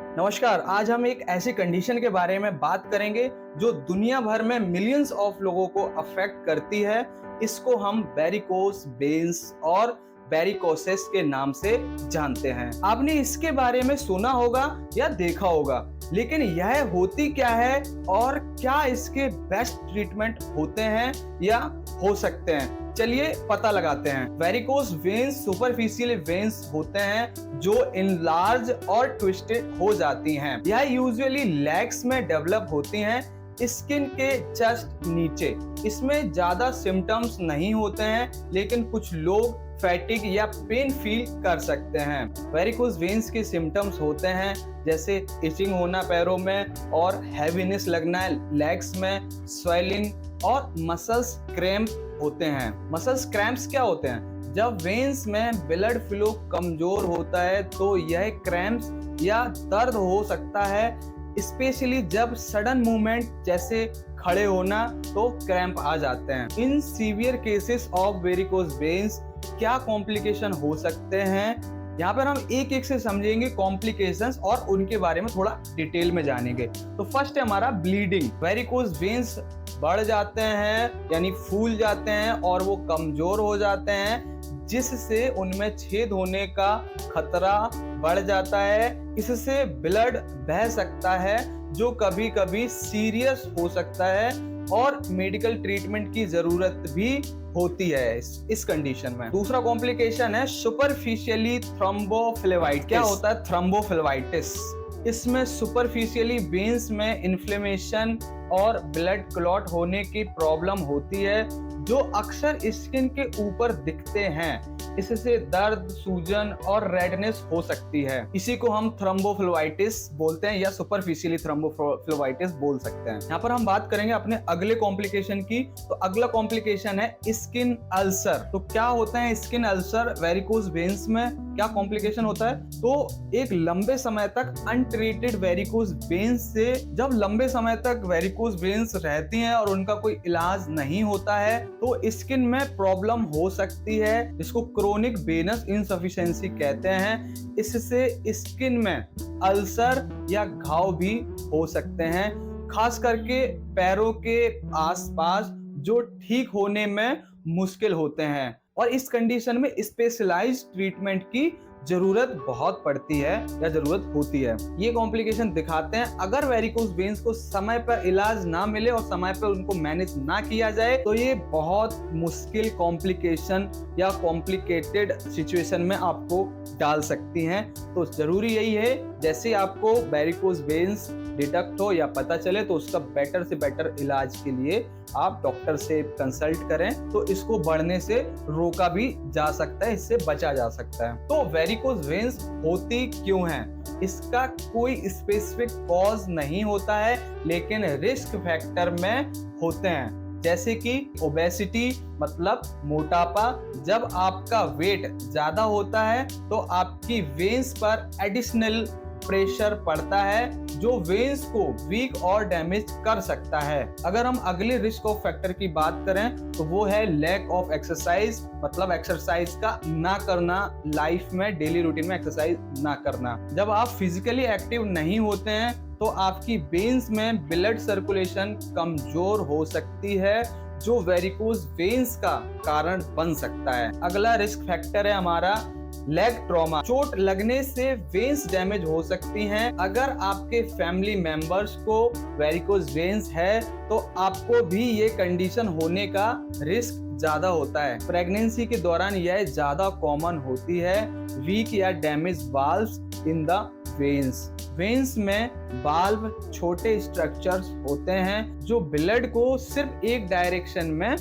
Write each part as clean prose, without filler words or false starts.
नमस्कार। आज हम एक ऐसी कंडीशन के बारे में बात करेंगे जो दुनिया भर में मिलियंस ऑफ लोगों को अफेक्ट करती है। इसको हम वेरिकोस वेन्स और वेरिकोसिस के नाम से जानते हैं। आपने इसके बारे में सुना होगा या देखा होगा, लेकिन यह होती क्या है और क्या इसके बेस्ट ट्रीटमेंट होते हैं या हो सकते हैं, चलिए पता लगाते हैं। वेरिकोस वेन्स सुपरफिशियल वेन्स होते हैं जो इनलार्ज और ट्विस्टेड हो जाती हैं। यह यूजुअली लेग्स में डेवलप होती हैं, स्किन के जस्ट नीचे। इसमें ज्यादा सिम्टम्स नहीं होते हैं, लेकिन कुछ लोग फैटिग या पेन फील कर सकते हैं। वेरिकोस वेन्स के सिम्टम्स होते हैं जैसे इचिंग होना पैरों में और हैवीनेस लगना लेग्स में, स्वेलिंग और मसल्स क्रैम्प होते हैं। मसल्स क्रैम्प्स क्या होते हैं? जब वेन्स में ब्लड फ्लो कमजोर होता है तो यह क्रैम्प्स या दर्द हो सकता है, स्पेशली जब सडन मूवमेंट जैसे खड़े होना तो क्रैम्प आ जाते हैं। In severe cases of varicose veins क्या कॉम्प्लिकेशन हो सकते हैं, यहाँ पर हम एक एक से समझेंगे कॉम्प्लिकेशंस और उनके बारे में थोड़ा डिटेल में जानेंगे। तो फर्स्ट है हमारा ब्लीडिंग। वेरिकोस वेन्स बढ़ जाते हैं यानी फूल जाते हैं और वो कमजोर हो जाते हैं, जिससे उनमें छेद होने का खतरा बढ़ जाता है। इससे ब्लड बह सकता है जो कभी कभी सीरियस हो सकता है और मेडिकल ट्रीटमेंट की जरूरत भी होती है इस कंडीशन में। दूसरा कॉम्प्लिकेशन है सुपरफिशियली थ्रोम्बोफ्लेबाइटिस। क्या होता है थ्रोम्बोफ्लेबाइटिस? इसमें सुपरफिशियली वेन्स में इन्फ्लेमेशन और ब्लड क्लॉट होने की प्रॉब्लम होती है जो अक्सर स्किन के ऊपर दिखते हैं। इससे दर्द, सूजन और रेडनेस हो सकती है। इसी को हम थ्रोम्बोफ्लेबाइटिस बोलते हैं या सुपरफिशियली थ्रोम्बोफ्लेबाइटिस बोल सकते हैं। यहाँ पर हम बात करेंगे अपने अगले कॉम्प्लिकेशन की। तो अगला कॉम्प्लिकेशन है स्किन अल्सर। तो क्या होता है स्किन अल्सर वेरिकोस वेन्स में? क्या कॉम्प्लिकेशन होता है? तो एक लंबे समय तक अनट्रीटेड वेरिकोस वेन्स से, जब लंबे समय तक वेरिकोस वेन्स रहती हैं और उनका कोई इलाज नहीं होता है तो स्किन में प्रॉब्लम हो सकती है, जिसको क्रोनिक वेनस इनसफिशिएंसी कहते हैं। इससे स्किन में अल्सर या घाव भी हो सकते हैं, खास करके पैरों के आसपास, जो ठीक होने में मुश्किल होते हैं। और इस कंडीशन में स्पेशलाइज्ड ट्रीटमेंट की जरूरत बहुत पड़ती है या जरूरत होती है। ये कॉम्प्लिकेशन दिखाते हैं अगर वेरिकोस वेन्स को समय पर इलाज ना मिले और समय पर उनको मैनेज ना किया जाए तो ये बहुत मुश्किल कॉम्प्लिकेशन या कॉम्प्लिकेटेड सिचुएशन में आपको डाल सकती हैं। तो जरूरी यही है जैसे आपको वेरिकोस वेन्स डिटेक्ट हो या पता चले तो उसका बेटर से बेटर इलाज के लिए आप डॉक्टर से कंसल्ट करें, तो इसको बढ़ने से रोका भी जा सकता है, इससे बचा जा सकता है। तो वेरिकोस वेन्स होती क्यों हैं? इसका कोई स्पेसिफिक कॉज नहीं होता है, लेकिन रिस्क फैक्टर में होते हैं, जैसे कि ओबेसिटी मतलब मोटापा। जब आपका वेट ज्यादा होता है तो आपकी वेन्स पर एडिशनल प्रेशर पड़ता है जो वेन्स को वीक और डैमेज कर सकता है। अगर हम अगले रिस्क ऑफ फैक्टर की बात करें तो वो है लैक ऑफ एक्सरसाइज, मतलब एक्सरसाइज का ना करना, लाइफ में डेली रूटीन में एक्सरसाइज ना करना। जब आप फिजिकली एक्टिव नहीं होते हैं तो आपकी वेन्स में ब्लड सर्कुलेशन कमजोर हो सकती है, जो वेरिकोस वेन्स का कारण बन सकता है। अगला रिस्क फैक्टर है हमारा लेग ट्रॉमा। चोट लगने से वेन्स डैमेज हो सकती हैं। अगर आपके फैमिली मेंबर्स को वेरिकोस वेन्स है तो आपको भी ये कंडीशन होने का रिस्क ज्यादा होता है। प्रेगनेंसी के दौरान यह ज्यादा कॉमन होती है। वीक या damage valves in the veins. Veins में वाल्व छोटे स्ट्रक्चर्स होते हैं जो ब्लड को सिर्फ एक डायरेक्शन में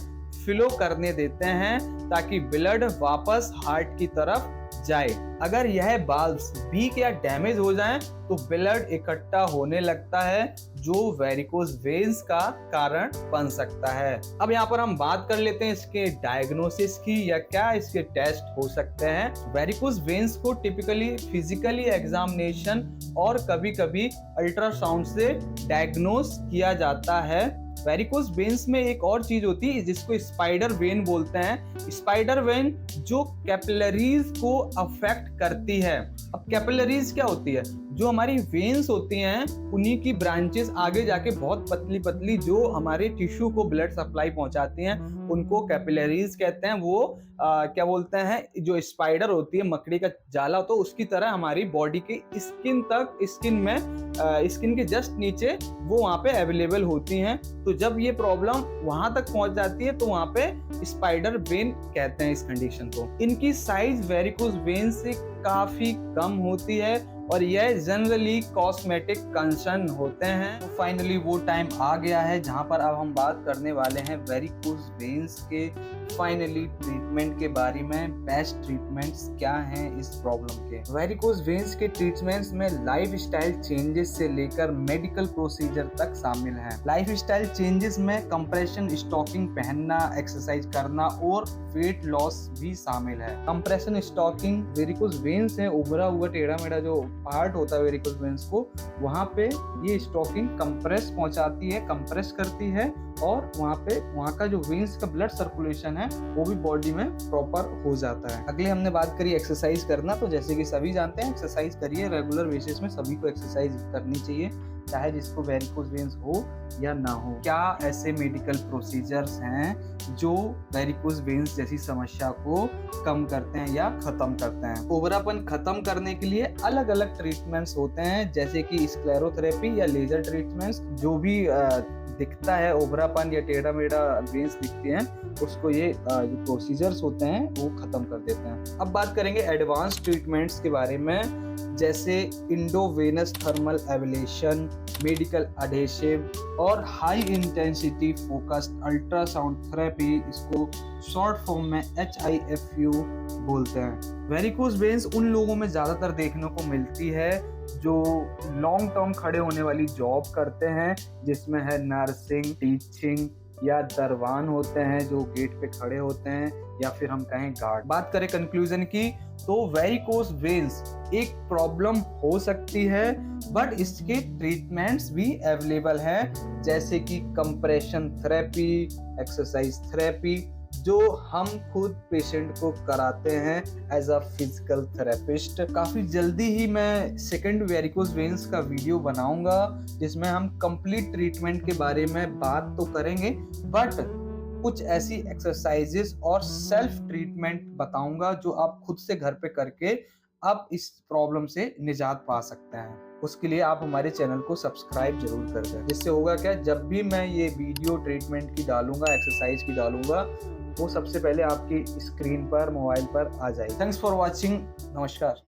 फ्लो करने देते हैं ताकि ब्लड वापस हार्ट की तरफ जाए। अगर यह वाल्व्स वीक या डैमेज हो जाएं तो ब्लड इकट्ठा होने लगता है जो वेरिकोस वेन्स का कारण बन सकता है। अब यहाँ पर हम बात कर लेते हैं इसके डायग्नोसिस की या क्या इसके टेस्ट हो सकते हैं। वेरिकोस वेन्स को टिपिकली फिजिकली एग्जामिनेशन और कभी कभी अल्ट्रासाउंड से डायग्नोस किया जाता है। वेरिकोस वेन्स में एक और चीज होती है जिसको स्पाइडर वेन बोलते हैं। स्पाइडर वेन जो कैपिलरीज को अफेक्ट करती है। अब कैपिलरीज क्या होती है? जो हमारी वेन्स होती हैं उन्हीं की ब्रांचेस आगे जाके बहुत पतली पतली जो हमारे टिश्यू को ब्लड सप्लाई पहुंचाती हैं उनको कैपिलरीज कहते हैं। वो क्या बोलते हैं, जो स्पाइडर होती है, मकड़ी का जाला होता है, उसकी तरह हमारी बॉडी के स्किन तक, स्किन के जस्ट नीचे वो वहाँ पे अवेलेबल होती हैं। तो जब ये प्रॉब्लम वहां तक पहुंच जाती है तो वहां पे स्पाइडर वेन कहते हैं इस कंडीशन को। इनकी साइज वेरिकोज वेन से काफी कम होती है और यह जनरली कॉस्मेटिक कंसर्न होते हैं। तो फाइनली वो टाइम आ गया है जहां पर अब हम बात करने वाले हैं वेरिकोज वेन्स के फाइनली ट्रीटमेंट के बारे में। बेस्ट ट्रीटमेंट्स क्या हैं इस प्रॉब्लम के। वेरिकोज वेन्स के ट्रीटमेंट्स में लाइफस्टाइल चेंजेस से लेकर मेडिकल प्रोसीजर तक शामिल हैं। लाइफस्टाइल चेंजेस में कंप्रेशन स्टॉकिंग पहनना, एक्सरसाइज करना और वेट लॉस भी शामिल है। कंप्रेशन स्टॉकिंग वेरिकोज वेन्स है, उभरा हुआ टेढ़ा मेढ़ा जो पार्ट होता है वेरिकोज वेन्स को, वहां पे ये स्टॉकिंग कंप्रेस पहुंचाती है, कंप्रेस करती है और वहाँ का जो वेन्स का ब्लड सर्कुलेशन है वो भी बॉडी में प्रॉपर हो जाता है। अगले हमने बात करी एक्सरसाइज करना। तो जैसे कि सभी जानते हैं एक्सरसाइज करिए, रेगुलर बेसिस में सभी को एक्सरसाइज करनी चाहिए, चाहे जिसको वेरिकोज वेन्स हो या ना हो। क्या ऐसे मेडिकल प्रोसीजर्स हैं जो वेरिकोज वेन्स जैसी समस्या को कम करते हैं या खत्म करते हैं? उभरापन खत्म करने के लिए अलग अलग ट्रीटमेंट्स होते हैं, जैसे कि स्क्लेरोथेरेपी या लेजर ट्रीटमेंट्स। जो भी दिखता है उभरापन या टेढ़ा मेढ़ा वेन्स दिखते हैं उसको ये जो प्रोसीजर्स होते हैं वो खत्म कर देते हैं। अब बात करेंगे एडवांस ट्रीटमेंट्स के बारे में, जैसे इंडोवेनस थर्मल एब्लेशन, मेडिकल एडहेसिव और high intensity focused ultrasound therapy, इसको शॉर्ट फॉर्म में HIFU बोलते हैं। वेरिकोज वेन्स उन लोगों में ज्यादातर देखने को मिलती है जो लॉन्ग टर्म खड़े होने वाली जॉब करते हैं, जिसमें है नर्सिंग, टीचिंग या दरवान होते हैं जो गेट पे खड़े होते हैं, या फिर हम कहें गार्ड। बात करें कंक्लूजन की, तो वेरिकोज वेन्स एक प्रॉब्लम हो सकती है बट इसके ट्रीटमेंट्स भी अवेलेबल हैं, जैसे कि कंप्रेशन थेरेपी, एक्सरसाइज थेरेपी, जो हम खुद पेशेंट को कराते हैं एज अ फिजिकल थेरेपिस्ट। काफी जल्दी ही मैं सेकंड वेरिकोज वेन्स का वीडियो बनाऊंगा जिसमें हम कंप्लीट ट्रीटमेंट के बारे में बात तो करेंगे बट कुछ ऐसी एक्सरसाइजेस और सेल्फ ट्रीटमेंट बताऊंगा जो आप खुद से घर पे करके आप इस प्रॉब्लम से निजात पा सकते हैं। उसके लिए आप हमारे चैनल को सब्सक्राइब जरूर कर दें, जिससे होगा क्या, जब भी मैं ये वीडियो ट्रीटमेंट की डालूंगा, एक्सरसाइज की डालूंगा, वो सबसे पहले आपकी स्क्रीन पर, मोबाइल पर आ जाएगी। Thanks for watching. नमस्कार।